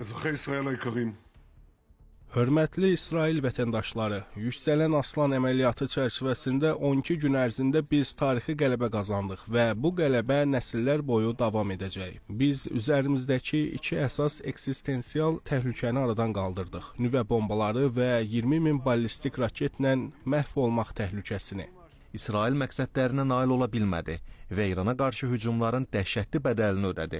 אזרחי ישראל היקרים, Hörmətli İsrail vətəndaşları, Yüksələn Aslan əməliyyatı çərçivəsində 12 gün ərzində biz tarixi qələbə qazandıq və bu qələbə nəsillər boyu davam edəcək. Biz üzərimizdəki iki əsas eksistensial təhlükəni aradan qaldırdıq. Nüvə bombaları və 20.000 ballistik raketlə məhv olmaq təhlükəsini. İsrail məqsədlərinə nail ola bilmədi və İrana qarşı hücumların dəhşətli bədəlini ödədi.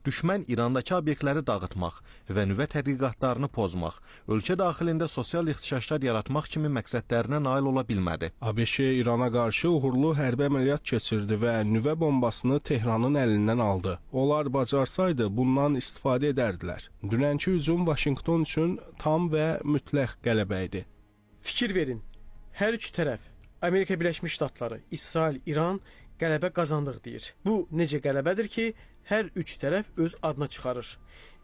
Düşmən İrandakı obyektləri dağıtmaq və nüvə tədqiqatlarını pozmaq, ölkə daxilində sosial ixtişaşlar yaratmaq kimi məqsədlərinə nail ola bilmədi. ABŞ İrana qarşı uğurlu hərbi əməliyyat keçirdi və nüvə bombasını Tehranın əlindən aldı. Onlar bacarsaydı bundan istifadə edərdilər. Dünənki hücum Vaşinqton üçün tam və mütləq qələbə idi. Fikir verin, hər üç tərəf Amerika Birləşmiş Ştatları, İsrail, İran qələbə qazandıq deyir. Bu necə qələbədir ki, hər üç tərəf öz adına çıxarır.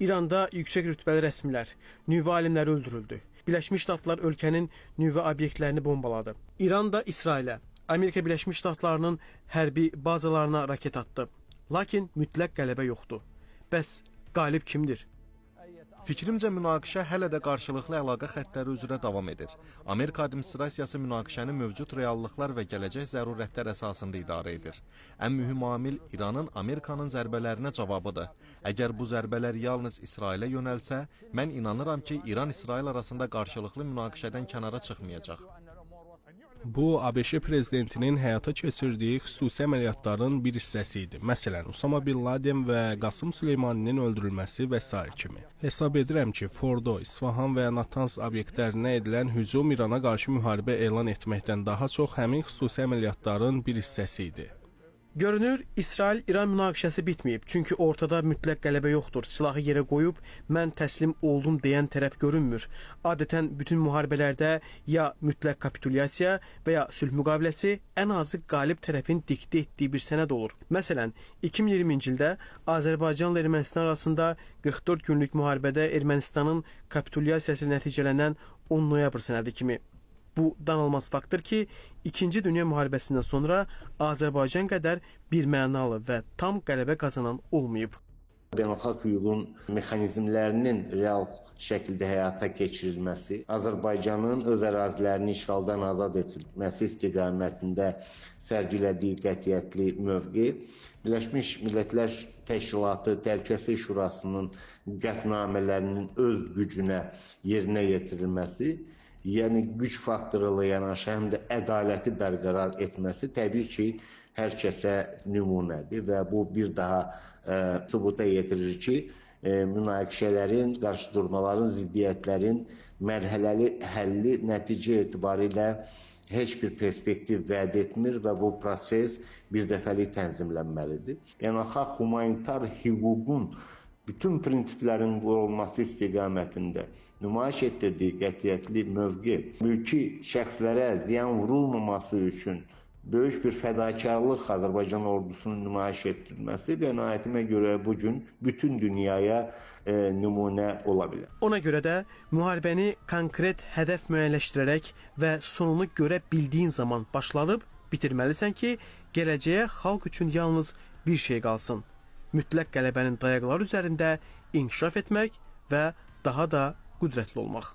İranda yüksək rütbəli rəsmilər, nüvə alimləri öldürüldü. Birləşmiş Ştatlar ölkənin nüvə obyektlərini bombaladı. İran da İsrailə, Amerika Birləşmiş Ştatlarının hərbi bazalarına raket attı. Lakin mütləq qələbə yoxdur. Bəs qalib kimdir? Fikrimcə münaqişə hələ də qarşılıqlı əlaqə xəttləri üzrə davam edir. Amerika administrasiyası münaqişəni mövcud reallıqlar və gələcək zərurətlər əsasında idarə edir. Ən mühüm amil İranın Amerikanın zərbələrinə cavabıdır. Əgər bu zərbələr yalnız İsrailə yönəlsə, mən inanıram ki, İran-İsrail arasında qarşılıqlı münaqişədən kənara çıxmayacaq. Bu, ABŞ prezidentinin həyata keçirdiyi xüsusi əməliyyatların bir hissəsi idi. Məsələn, Usama Bin Laden və Qasım Süleymaninin öldürülməsi və s. kimi. Hesab edirəm ki, Fordo, İsfahan və Natanz obyektlərinə edilən hücum İrana qarşı müharibə elan etməkdən daha çox həmin xüsusi əməliyyatların bir hissəsi idi. Görünür, İsrail-İran münaqişəsi bitməyib, çünki ortada mütləq qələbə yoxdur. Silahı yerə qoyub, mən təslim oldum deyən tərəf görünmür. Adətən bütün müharibələrdə ya mütləq kapitulyasiya və ya sülh müqaviləsi ən azı qalib tərəfin diktə etdiyi bir sənəd olur. Məsələn, 2020-ci ildə Azərbaycanla Ermənistan arasında 44 günlük müharibədə Ermənistanın kapitulyasiyası nəticələnən 10 noyabr sənədi kimi. Bu danılmaz faktdır ki, 2-ci Dünya müharibəsindən sonra Azərbaycan qədər birmənalı və tam qələbə qazanan olmayıb. Beynəlxalq hüququn mexanizmlərinin real şəkildə həyata keçirilməsi, Azərbaycanın öz ərazilərini işğaldan azad edilməsi istiqamətində sərgilədiyi qətiyyətli mövqe, Birləşmiş Millətlər Təşkilatı Təhlükəsizlik Şurasının qətnamələrinin öz gücünə yerinə yetirilməsi, yəni güc faktoru ilə yanaşı həm də ədaləti bərqərar etməsi təbii ki, hər kəsə nümunədir və bu bir daha sübuta yetirir ki, münaqişələrin, qarşıdurmaların, ziddiyyətlərin mərhələli həlli nəticə etibarilə heç bir perspektiv vəd etmir və bu proses bir dəfəlik tənzimlənməlidir. Beynəlxalq humanitar hüququn bütün prinsiplərin qorunması istiqamətində nümayiş etdirdiyi qətiyyətli mövqe, mülki şəxslərə ziyan vurulmaması üçün böyük bir fədakarlıq Azərbaycan ordusunun nümayiş etdirilməsi qənaətimə görə bugün bütün dünyaya nümunə ola bilər. Ona görə də müharibəni konkret hədəf müəyyənləşdirərək və sonunu görə bildiyin zaman başlanıb bitirməlisən ki, gələcəyə xalq üçün yalnız bir şey qalsın. Mütləq qələbənin dayaqları üzərində inkişaf etmək və daha da qüdrətli olmaq.